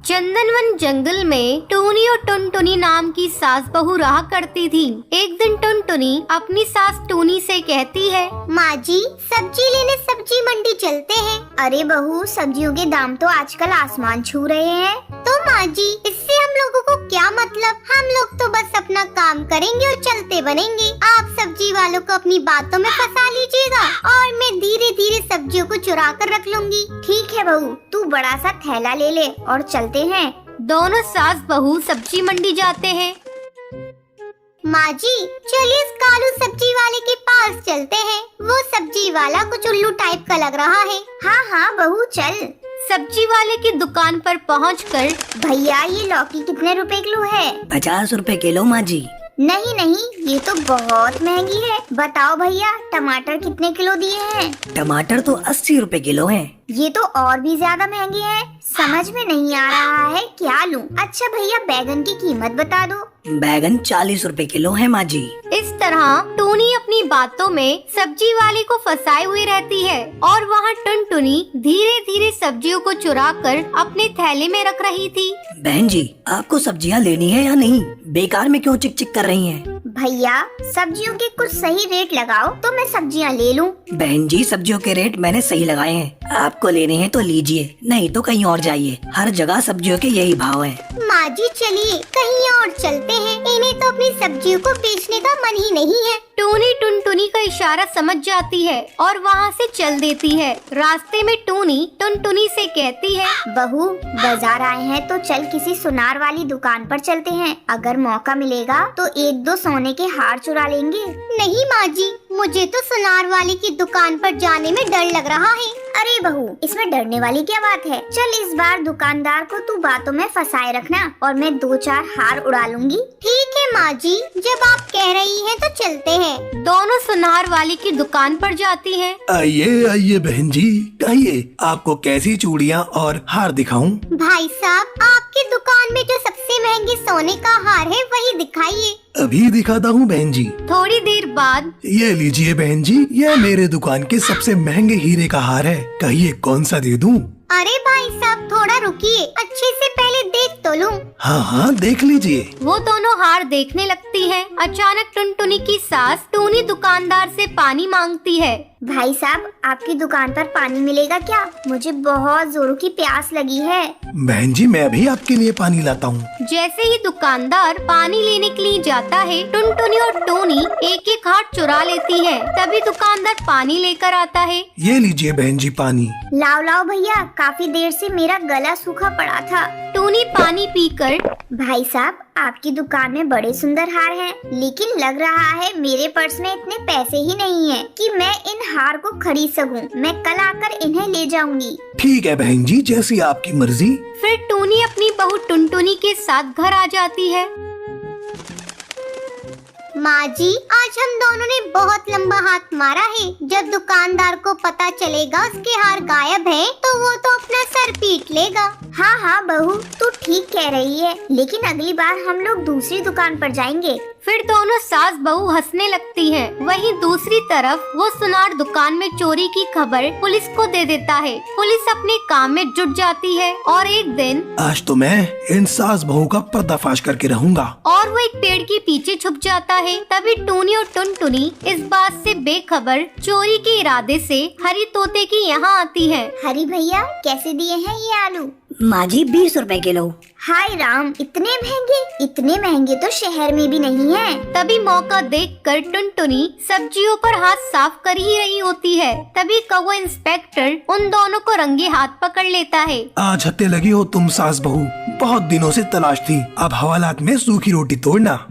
चंदनवन जंगल में टूनी और टुनटुनी नाम की सास बहू रहा करती थी। एक दिन टुनटुनी अपनी सास टूनी से कहती है, माँ जी सब्जी लेने सब्जी मंडी चलते हैं। अरे बहू सब्जियों के दाम तो आजकल आसमान छू रहे हैं। तो माँ जी इससे हम लोगों को क्या मतलब, हम लोग तो बस अपना काम करेंगे और चलते बनेंगे। आप सब्जी वालों को अपनी बातों में फंसा लीजिएगा और मैं धीरे धीरे सब्जियों को चुरा कर रख लूंगी। ठीक है बहू, तू बड़ा सा थैला ले ले और चलते हैं। दोनों सास बहू सब्जी मंडी जाते हैं। माँ जी चलिए इस कालू सब्जी वाले के पास चलते हैं। वो सब्जी वाला कुछ उल्लू टाइप का लग रहा है। हाँ हाँ बहू चल। सब्जी वाले की दुकान पर पहुंचकर, भैया ये लौकी कितने रुपए किलो है? 50 रुपए किलो माँ जी। नहीं नहीं ये तो बहुत महंगी है। बताओ भैया टमाटर कितने किलो दिए हैं? टमाटर तो 80 रुपए किलो हैं। ये तो और भी ज्यादा महंगे हैं। समझ में नहीं आ रहा है क्या लूं। अच्छा भैया बैगन की कीमत बता दो। बैगन 40 रुपए किलो है माँ जी। इस तरह टूनी अपनी बातों में सब्जी वाले को फंसाए हुए रहती है और वहाँ टुनटुनी धीरे धीरे सब्जियों को चुरा कर अपने थैले में रख रही थी। बहन जी आपको सब्जियाँ लेनी है या नहीं? बेकार में क्यों चिक चिक कर रही हैं? भैया सब्जियों के कुछ सही रेट लगाओ तो मैं सब्जियाँ ले लूं। बहन जी सब्जियों के रेट मैंने सही लगाए हैं। आपको लेने हैं तो लीजिए, नहीं तो कहीं और जाइए। हर जगह सब्जियों के यही भाव हैं। माँ जी चलिए कहीं और चलते हैं। इन्हें तो अपनी सब्जियों को बेचने का मन ही नहीं है। टूनी टुनटुनी का इशारा समझ जाती है और वहाँ से चल देती है। रास्ते में टूनी टुनटुनी से कहती है, बहू बाजार आए हैं तो चल किसी सुनार वाली दुकान पर चलते हैं। अगर मौका मिलेगा तो 1-2 सोने के हार चुरा लेंगे। नहीं माँ जी मुझे तो सुनार वाली की दुकान पर जाने में डर लग रहा है। अरे बहू इसमें डरने वाली क्या बात है। चल इस बार दुकानदार को तू बातों में फंसाए रखना और मैं 2-4 हार उड़ा लूंगी। ठीक है माँ जी जब आप कह रही हैं तो चलते हैं। दोनों सुनार वाली की दुकान पर जाती हैं। आइए आइए बहन जी, कहिए आपको कैसी चूड़ियाँ और हार दिखाऊं? भाई साहब आपकी दुकान में जो सबसे महंगे सोने का हार है वही दिखाइए। अभी दिखाता हूँ बहन जी। थोड़ी देर बाद, ये लीजिए बहन जी, ये मेरे दुकान के सबसे महंगे हीरे का हार है। कहिए कौन सा दे दूं? अरे भाई साहब थोड़ा रुकिए, अच्छे से पहले देख तो लूं। हाँ हाँ देख लीजिए। वो दोनों हार देखने लगती है। अचानक टुनटुनी की सास टूनी दुकानदार से पानी मांगती है। भाई साहब आपकी दुकान पर पानी मिलेगा क्या? मुझे बहुत जोरों की प्यास लगी है। बहन जी मैं अभी आपके लिए पानी लाता हूँ। जैसे ही दुकानदार पानी लेने के लिए जाता है, टुनटुनी और टूनी एक एक हार चुरा लेती है। तभी दुकानदार पानी लेकर आता है। ये लीजिए बहन जी पानी। लाओ लाओ भैया, काफी देर से मेरा गला सूखा पड़ा था। टूनी पानी पीकर, भाई साहब आपकी दुकान में बड़े सुंदर हार हैं, लेकिन लग रहा है मेरे पर्स में इतने पैसे ही नहीं हैं कि मैं इन हार को खरीद सकूं। मैं कल आकर इन्हें ले जाऊंगी। ठीक है बहन जी जैसी आपकी मर्जी। फिर टूनी अपनी बहू टुनटुनी के साथ घर आ जाती है। माँ जी आज हम दोनों ने बहुत लंबा हाथ मारा है। जब दुकानदार को पता चलेगा उसके हार गायब है तो वो तो अपना सर पीट लेगा। हाँ हाँ बहू तू ठीक कह रही है, लेकिन अगली बार हम लोग दूसरी दुकान पर जाएंगे। फिर दोनों सास बहू हंसने लगती हैं। वहीं दूसरी तरफ वो सुनार दुकान में चोरी की खबर पुलिस को दे देता है। पुलिस अपने काम में जुट जाती है और एक दिन, आज तो मैं इन सास बहू का पर्दाफाश करके रहूंगा। और वो एक पेड़ के पीछे छुप जाता है। तभी टूनी और टुनटुनी इस बात से बेखबर चोरी के इरादे से हरी तोते की यहाँ आती है। हरी भैया कैसे दिए हैं ये आलू? माँ जी 20 रुपए किलो। हाय राम इतने महंगे? इतने महंगे तो शहर में भी नहीं है। तभी मौका देखकर टुनटुनी सब्जियों पर हाथ साफ कर ही रही होती है। तभी कौवा इंस्पेक्टर उन दोनों को रंगे हाथ पकड़ लेता है। आज हत्ते लगी हो तुम सास बहू, बहुत दिनों से तलाश थी। अब हवालात में सूखी रोटी तोड़ना।